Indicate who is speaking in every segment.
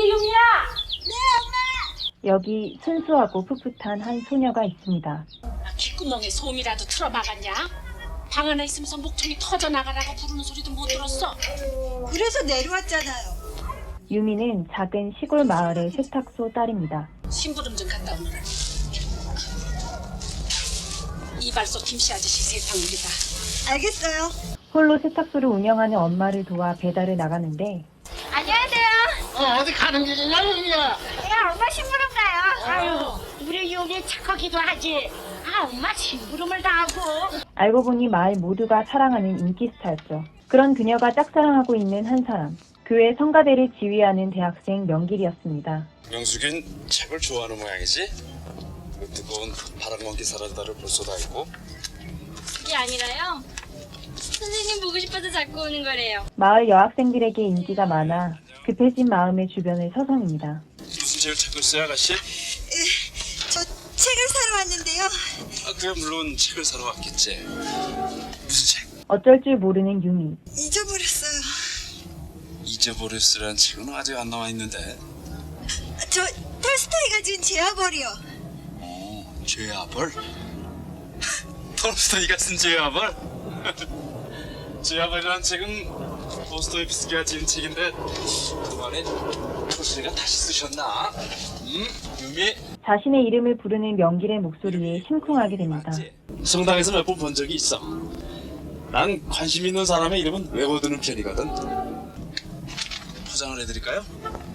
Speaker 1: 유미야!
Speaker 2: 여기 순수하고 풋풋한 한 소녀가 있습니다.
Speaker 1: 귓구멍에 솜이라도 틀어박았냐? 방 안에 있으면서 목청이 터져나가라고 부르는 소리도 못 들었어.
Speaker 3: 그래서 내려왔잖아요.
Speaker 2: 유미는 작은 시골 마을의 세탁소 딸입니다.
Speaker 1: 심부름 좀 갔다 오느라. 이발소 김씨 아저씨 세탁물이다.
Speaker 3: 알겠어요.
Speaker 2: 홀로 세탁소를 운영하는 엄마를 도와 배달을 나가는데
Speaker 3: 안녕하세요.
Speaker 4: 어디 가는 길이냐, 유미야?
Speaker 3: 야, 엄마 심부름 가요.
Speaker 1: 아유, 우리 유미 착하기도 하지. 아, 엄마 심부름을 다 하고.
Speaker 2: 알고 보니 마을 모두가 사랑하는 인기 스타였죠. 그런 그녀가 짝사랑하고 있는 한 사람, 교회 성가대를 지휘하는 대학생 명길이었습니다.
Speaker 5: 명숙인 책을 좋아하는 모양이지? 그 뜨거운 바람먼 기사라다를 볼 수도 있고.
Speaker 6: 그게 아니라요. 선생님 보고 싶어서 자꾸 오는 거래요.
Speaker 2: 마을 여학생들에게 인기가 많아 급해진 마음에 주변을 서성입니다.
Speaker 5: 무슨 책을 찾고 있어요, 아가씨?
Speaker 3: 저 책을 사러 왔는데요.
Speaker 5: 아, 그야 물론 책을 사러 왔겠지. 무슨 책?
Speaker 2: 어쩔 줄 모르는 유미.
Speaker 3: 잊어버렸어요.
Speaker 5: 잊어버렸으란 책은 아직 안 나와 있는데.
Speaker 3: 저 톨스토이가 지은 제아벌이요.
Speaker 5: 죄아벌? 톨스토이가 쓴 죄아벌? 죄아벌이라는 책은 도스토옙스키가 지은 책인데 그만에 톨스토이가 다시 쓰셨나? 유미?
Speaker 2: 자신의 이름을 부르는 명길의 목소리에 심쿵하게 됩니다.
Speaker 5: 성당에서 몇 번 본 적이 있어. 난 관심 있는 사람의 이름은 외워두는 편이거든. 포장을 해드릴까요?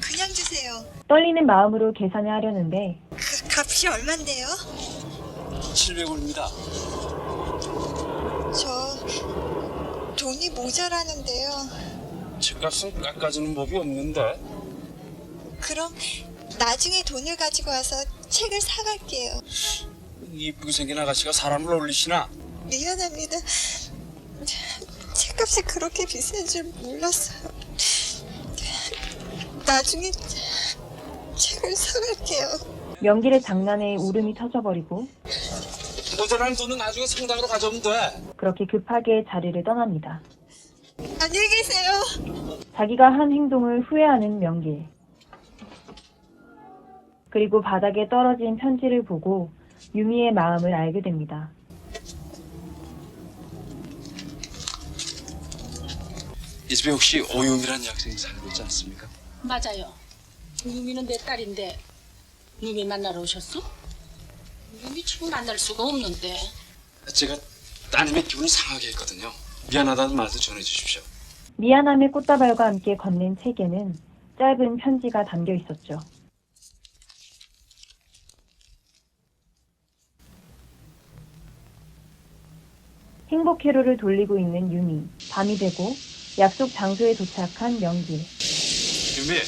Speaker 3: 그냥 주세요.
Speaker 2: 떨리는 마음으로 계산을 하려는데
Speaker 3: 그 값이 얼만데요?
Speaker 5: 700원입니다.
Speaker 3: 저 돈이 모자라는데요.
Speaker 5: 책값은 깎아주는 법이 없는데.
Speaker 3: 그럼 나중에 돈을 가지고 와서 책을 사갈게요.
Speaker 5: 이쁘게 생긴 아가씨가 사람을 놀리시나?
Speaker 3: 미안합니다. 책값이 그렇게 비싼 줄 몰랐어요. 나중에 책을 사갈게요.
Speaker 2: 명길의 장난에 울음이 터져버리고
Speaker 5: 모자라는 돈은 나중에 성당으로 가져오면 돼.
Speaker 2: 그렇게 급하게 자리를 떠납니다.
Speaker 3: 안녕히 계세요.
Speaker 2: 자기가 한 행동을 후회하는 명길. 그리고 바닥에 떨어진 편지를 보고 유미의 마음을 알게 됩니다.
Speaker 5: 이 집에 혹시 오유미라는 학생이 살고 있지 않습니까?
Speaker 1: 맞아요. 유미는 내 딸인데 유미 만나러 오셨어? 유미 지금 만날 수가 없는데.
Speaker 5: 제가 따님의 기분을 상하게 했거든요. 미안하다는 말도 전해주십시오.
Speaker 2: 미안함의 꽃다발과 함께 건넨 책에는 짧은 편지가 담겨 있었죠. 행복 회로를 돌리고 있는 유미. 밤이 되고 약속 장소에 도착한 명길.
Speaker 5: 유미,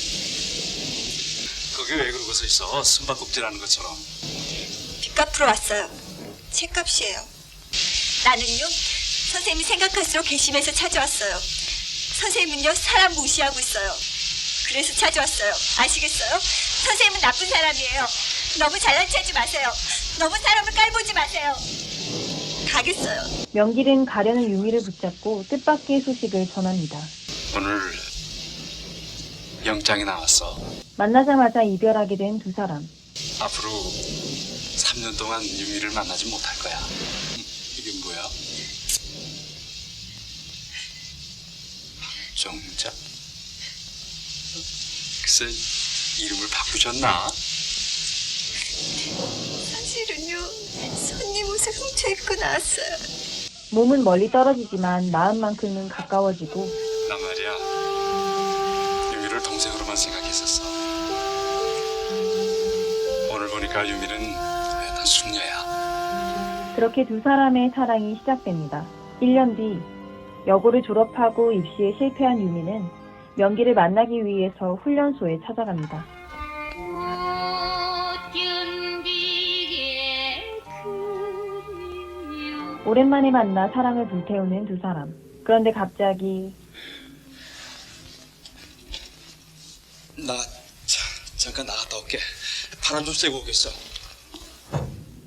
Speaker 5: 거기 왜 그러고 서 있어? 숨바꼭질하는 것처럼.
Speaker 3: 빚 갚으러 왔어요. 책값이에요. 나는요, 선생님이 생각할수록 괘씸해서 찾아왔어요. 선생님은요, 사람 무시하고 있어요. 그래서 찾아왔어요. 아시겠어요? 선생님은 나쁜 사람이에요. 너무 잘난 체하지 마세요. 너무 사람을 깔보지 마세요. 가겠어요.
Speaker 2: 명길은 가려는 유미를 붙잡고 뜻밖의 소식을 전합니다.
Speaker 5: 오늘 영장이 나왔어.
Speaker 2: 만나자마자 이별하게 된 두 사람.
Speaker 5: 앞으로 3년 동안 유미를 만나지 못할 거야. 이게 뭐야? 정자? 글쎄, 이름을 바꾸셨나?
Speaker 3: 사실은요, 손님 옷을 훔쳐 입고 나왔어요.
Speaker 2: 몸은 멀리 떨어지지만 마음만큼은 가까워지고
Speaker 5: 나 말이야, 유미를 동생으로만 생각했었어. 오늘 보니까 유미는 왜 다 숙녀야.
Speaker 2: 그렇게 두 사람의 사랑이 시작됩니다. 1년 뒤 여고를 졸업하고 입시에 실패한 유미는 명길을 만나기 위해서 훈련소에 찾아갑니다. 오랜만에 만나 사랑을 불태우는 두 사람. 그런데 갑자기
Speaker 5: 잠깐 나갔다 올게. 바람 좀 쐬고 오겠어.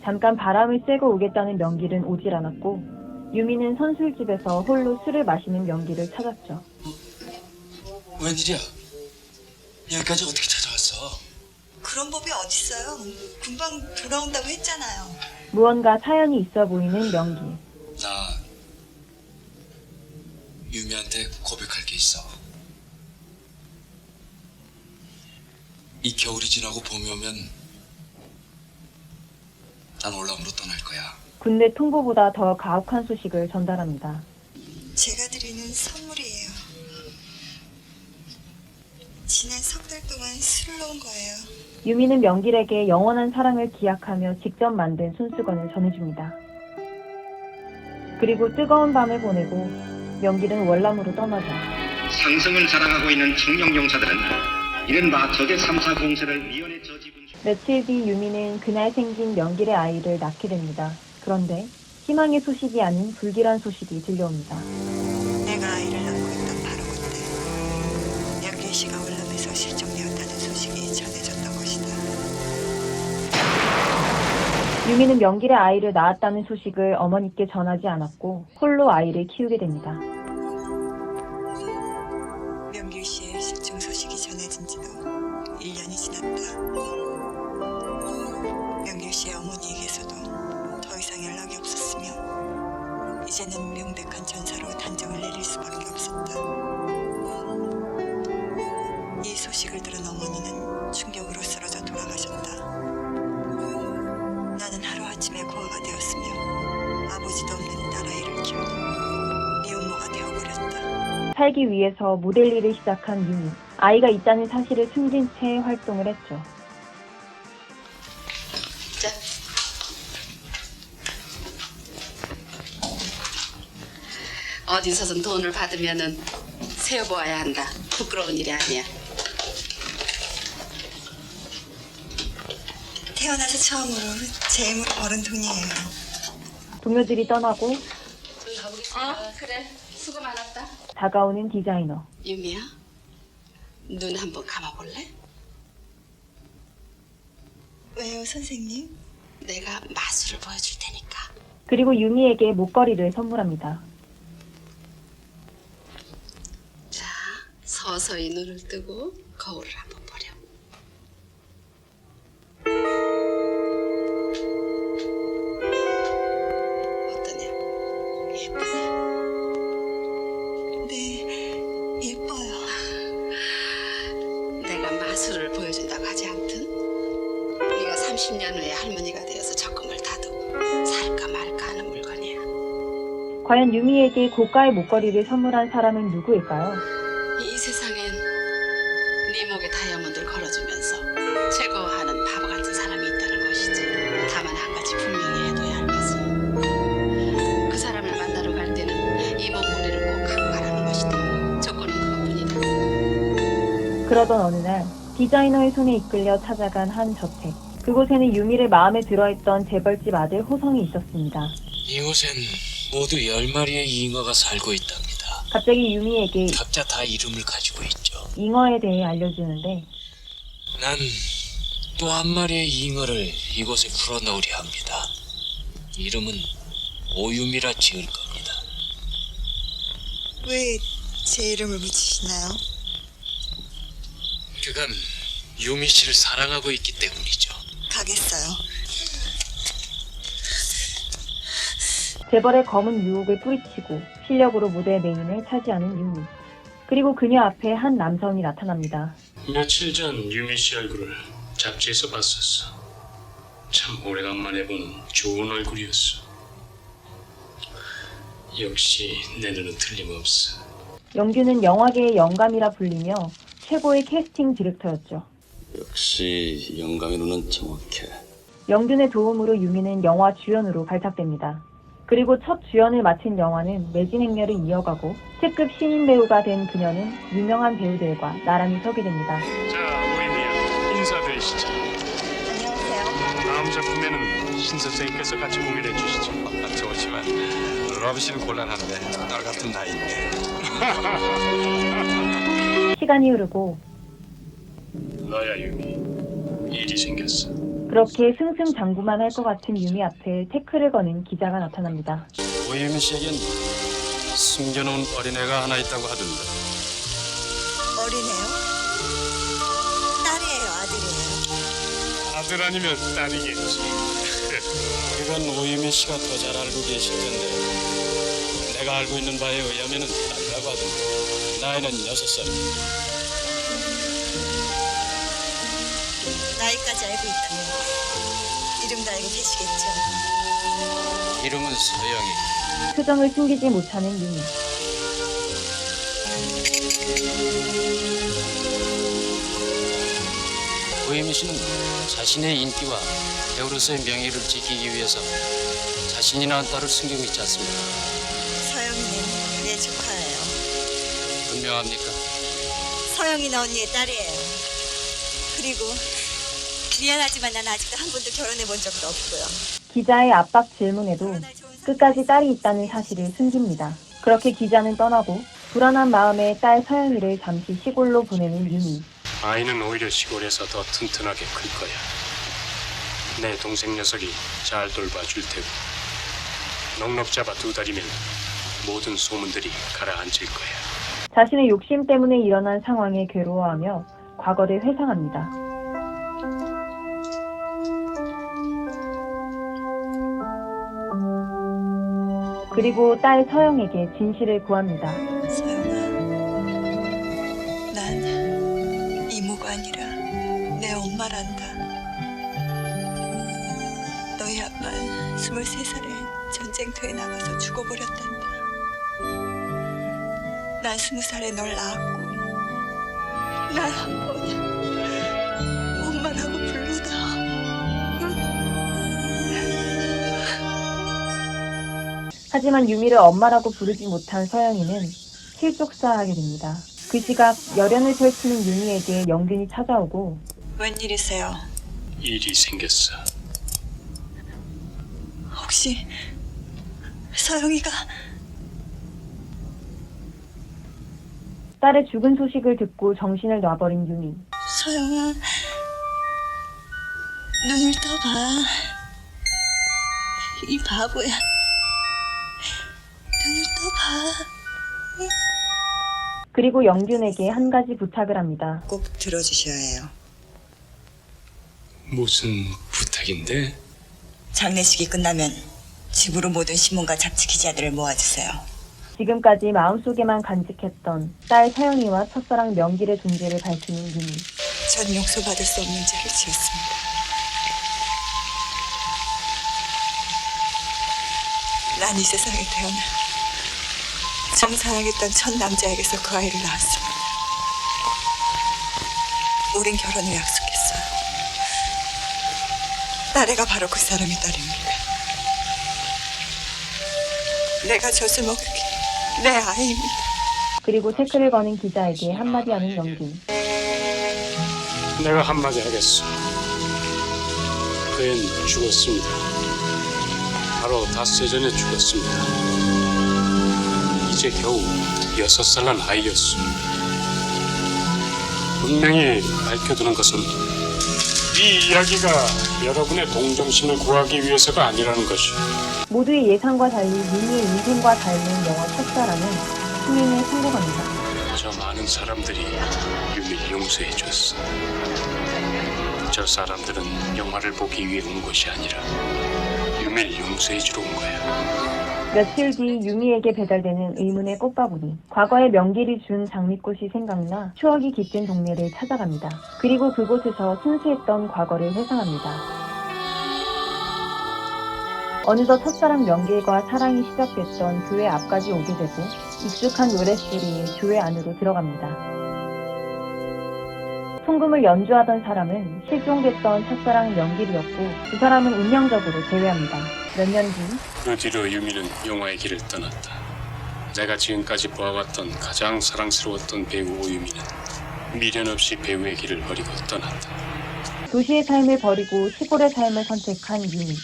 Speaker 2: 잠깐 바람을 쐬고 오겠다는 명길은 오질 않았고 유미는 선술집에서 홀로 술을 마시는 명길을 찾았죠.
Speaker 5: 웬일이야? 여기까지 어떻게 찾아왔어?
Speaker 3: 그런 법이 어딨어요. 금방 돌아온다고 했잖아요.
Speaker 2: 무언가 사연이 있어 보이는 명기.
Speaker 5: 나 유미한테 고백할 게 있어. 이 겨울이 지나고 봄이 오면 난 월남으로 떠날 거야.
Speaker 2: 군대 통보보다 더 가혹한 소식을 전달합니다.
Speaker 3: 제가 드리는 선물이에요. 지난 석 달 동안 술을 놓은 거예요.
Speaker 2: 유미는 명길에게 영원한 사랑을 기약하며 직접 만든 손수건을 전해줍니다. 그리고 뜨거운 밤을 보내고 명길은 월남으로 떠나죠.
Speaker 7: 상승을 자랑하고 있는 청룡용사들은 이른바 적의 3차 공세를 미연에 저지분 중
Speaker 2: 며칠 뒤 유미는 그날 생긴 명길의 아이를 낳게 됩니다. 그런데 희망의 소식이 아닌 불길한 소식이 들려옵니다.
Speaker 3: 내가 아이를 낳고 있던 바로 그때 명길 씨가 월남에서 실종되었다는 소식이 전해졌던 것이다.
Speaker 2: 유미는 명길의 아이를 낳았다는 소식을 어머니께 전하지 않았고 홀로 아이를 키우게 됩니다.
Speaker 3: 명길 씨의 실종 소식이 전해진 지도 1년이 지났다. 명길 씨의 어머니에게서도 더 이상 연락이 없었으며 이제는 명백한 전사로 단정을 내릴 수밖에 없었다. 이 소식을 들은 어머니는 충격으로 쓰러져 돌아가셨다. 나는 하루아침에 고아가 되었으며 아버지도 없는 딸아이를 키우는 미혼모가 되어버렸다.
Speaker 2: 살기 위해서 모델 일을 시작한 유미. 아이가 있다는 사실을 숨긴 채 활동을 했죠.
Speaker 1: 자. 어디서든 돈을 받으면은 세어보아야 한다. 부끄러운 일이 아니야.
Speaker 3: 태어나서 처음으로 제 힘으로 벌은 돈이에요.
Speaker 2: 동료들이 떠나고
Speaker 1: 그래. 수고 많았다.
Speaker 2: 다가오는 디자이너.
Speaker 1: 유미야, 눈 한번 감아볼래?
Speaker 3: 왜요, 선생님?
Speaker 1: 내가 마술을 보여줄 테니까.
Speaker 2: 그리고 유미에게 목걸이를 선물합니다.
Speaker 1: 자, 서서히 눈을 뜨고 거울을 한번 보렴. 어떠냐? 예쁘냐?
Speaker 3: 네, 예뻐요.
Speaker 1: 내가 마술을 보여준다고 하지 않든 네가 30년 후에 할머니가 되어서 적금을 타도 살까 말까 하는 물건이야.
Speaker 2: 과연 유미에게 고가의 목걸이를 선물한 사람은 누구일까요?
Speaker 1: 이 세상엔 네 목에 다이아몬드를 걸어주면서 최고하는 바보 같은 사람이 있다는 것이지. 다만 한 가지 분명히 해둬야 할 것은 그 사람을 만나러 갈 때는 이 목걸이를 꼭 갖고 가라는 것이다. 조건은 그것뿐이다.
Speaker 2: 그러던 어느 날 디자이너의 손에 이끌려 찾아간 한 저택. 그곳에는 유미를 마음에 들어했던 재벌집 아들 호성이 있었습니다.
Speaker 8: 이곳엔 모두 10마리의 잉어가 살고 있답니다.
Speaker 2: 갑자기 유미에게
Speaker 8: 각자 다 이름을 가지고 있죠.
Speaker 2: 잉어에 대해 알려주는데
Speaker 8: 난 또 한 마리의 잉어를 이곳에 풀어넣으려 합니다. 이름은 오유미라 지을 겁니다.
Speaker 3: 왜 제 이름을 붙이시나요?
Speaker 8: 그건 유미 씨를 사랑하고 있기 때문이죠.
Speaker 3: 가겠어요.
Speaker 2: 재벌의 검은 유혹을 뿌리치고 실력으로 무대 메인을 차지하는 유미. 그리고 그녀 앞에 한 남성이 나타납니다.
Speaker 9: 며칠 전 유미 씨 얼굴을 잡지에서 봤었어. 참 오래간만에 보는 좋은 얼굴이었어. 역시 내 눈은 틀림없어.
Speaker 2: 영규는 영화계의 영감이라 불리며 최고의 캐스팅 디렉터였죠.
Speaker 5: 역시 영감의 눈은 정확해.
Speaker 2: 영균의 도움으로 유미는 영화 주연으로 발탁됩니다. 그리고 첫 주연을 맡은 영화는 매진 행렬을 이어가고 특급 신인 배우가 된 그녀는 유명한 배우들과 나란히 서게 됩니다.
Speaker 9: 자, 오이미야, 인사드리시죠.
Speaker 3: 안녕하세요.
Speaker 9: 다음 작품에는 신 선생님께서 같이 공연해 주시죠.
Speaker 5: 좋지만 러브 씨는 곤란한데 날 같은 나이인데.
Speaker 2: 시간이 흐르고
Speaker 9: 너야 유미, 일이 생겼어.
Speaker 2: 그렇게 승승장구만 할 것 같은 유미 앞에 태클을 거는 기자가 나타납니다.
Speaker 5: 오유미 씨에겐 숨겨놓은 어린애가 하나 있다고 하던데.
Speaker 3: 어린애요? 딸이에요, 아들이에요?
Speaker 9: 아들 아니면 딸이겠지.
Speaker 8: 그건 오유미 씨가 더 잘 알고 계실 텐데 내가 알고 있는 바에 의하면은 딸이라고 하던데 나이는 6살.
Speaker 3: 나이까지 알고 있다면 이름도 알고 계시겠죠?
Speaker 8: 이름은 서영이.
Speaker 2: 표정을 숨기지 못하는 유미.
Speaker 8: 오유미 씨는 자신의 인기와 배우로서의 명예를 지키기 위해서 자신이 낳은 딸을 숨기고 있지 않습니까?
Speaker 3: 서영이는 내 조카예요.
Speaker 8: 분명합니까?
Speaker 3: 서영이는 언니의 딸이에요. 그리고 미안하지만 난 아직도 한 번도 결혼해 본 적도 없고요.
Speaker 2: 기자의 압박 질문에도 끝까지 딸이 있다는 사실을 숨깁니다. 그렇게 기자는 떠나고 불안한 마음에 딸 서영이를 잠시 시골로 보내는 유미.
Speaker 9: 아이는 오히려 시골에서 더 튼튼하게 클 거야. 내 동생 녀석이 잘 돌봐줄 테고 넉넉 잡아 2달이면 모든 소문들이 가라앉을 거야.
Speaker 2: 자신의 욕심 때문에 일어난 상황에 괴로워하며 과거를 회상합니다. 그리고 딸 서영에게 진실을 구합니다.
Speaker 3: 서영아, 난 이모가 아니라 내 엄마란다. 너희 아빠는 23살에 전쟁터에 나가서 죽어버렸단다. 난 20살에 널 낳았고 날 한번 엄마라고 불러다.
Speaker 2: 하지만 유미를 엄마라고 부르지 못한 서영이는 실족사하게 됩니다. 그 시각 열연을 펼치는 유미에게 영균이 찾아오고
Speaker 3: 웬일이세요?
Speaker 9: 일이 생겼어.
Speaker 3: 혹시 서영이가
Speaker 2: 딸의 죽은 소식을 듣고 정신을 놔버린 유미.
Speaker 3: 서영아, 눈을 떠봐. 이 바보야. 눈을 떠봐.
Speaker 2: 그리고 영균에게 한 가지 부탁을 합니다.
Speaker 3: 꼭 들어주셔야 해요.
Speaker 9: 무슨 부탁인데?
Speaker 3: 장례식이 끝나면 집으로 모든 신문과 잡지 기자들을 모아주세요.
Speaker 2: 지금까지 마음속에만 간직했던 딸 서영이와 첫사랑 명길의 존재를 밝히는 유미.
Speaker 3: 전 용서받을 수 없는 죄를 지었습니다. 난 이 세상에 태어나 정 사랑했던 첫 남자에게서 그 아이를 낳았습니다. 우린 결혼을 약속했어요. 딸애가 바로 그 사람의 딸입니다. 내가 젖을 먹을게 내 아이입니다.
Speaker 2: 그리고 태클을 거는 기자에게 한마디 하는 영균.
Speaker 9: 내가 한마디 하겠어. 그 애는 죽었습니다. 바로 닷새 전에 죽었습니다. 이제 겨우 6살 난 아이였어. 분명히 밝혀두는 것은 이 이야기가 여러분의 동정심을 구하기 위해서가 아니라는 것이.
Speaker 2: 모두의 예상과 달리 유미의 인생과 닮은 영화 첫사랑은 흥행에 성공합니다.
Speaker 9: 저 많은 사람들이 유미를 용서해줬어. 저 사람들은 영화를 보기 위해 온 것이 아니라 유미를 용서해주러 온 거야.
Speaker 2: 며칠 뒤 유미에게 배달되는 의문의 꽃바구니. 과거의 명길이 준 장미꽃이 생각나 추억이 깃든 동네를 찾아갑니다. 그리고 그곳에서 순수했던 과거를 회상합니다. 어느덧 첫사랑 명길과 사랑이 시작됐던 교회 앞까지 오게 되고 익숙한 노랫소리에 교회 안으로 들어갑니다. 송금을 연주하던 사람은 실종됐던 첫사랑 명길이었고 두 사람은 운명적으로 재회합니다. 몇 년 뒤
Speaker 9: 그 뒤로 유미는 영화의 길을 떠났다. 내가 지금까지 보아왔던 가장 사랑스러웠던 배우 오유미는 미련 없이 배우의 길을 버리고 떠났다.
Speaker 2: 도시의 삶을 버리고 시골의 삶을 선택한 유미.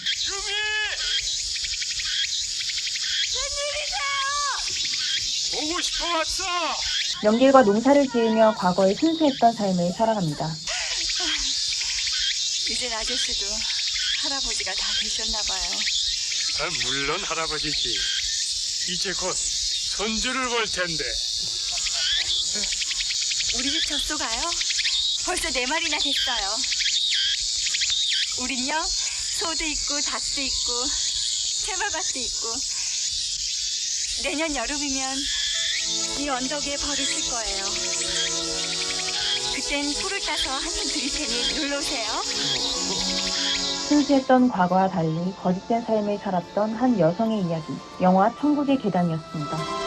Speaker 9: 보고 싶어 왔어!
Speaker 2: 명길과 농사를 지으며 과거에 순수했던 삶을 살아갑니다.
Speaker 3: 이젠 아저씨도 할아버지가 다 되셨나 봐요.
Speaker 9: 물론 할아버지지. 이제 곧 손주를 볼 텐데.
Speaker 3: 우리 집 젖소 가요? 벌써 4마리나 됐어요. 우린요, 소도 있고 닭도 있고 채말밭도 있고 내년 여름이면 이 언덕에 벌을 칠 거예요. 그땐 꿀을 따서 한 통 드릴 테니 놀러 오세요.
Speaker 2: 순수했던 과거와 달리 거짓된 삶을 살았던 한 여성의 이야기, 영화 천국의 계단이었습니다.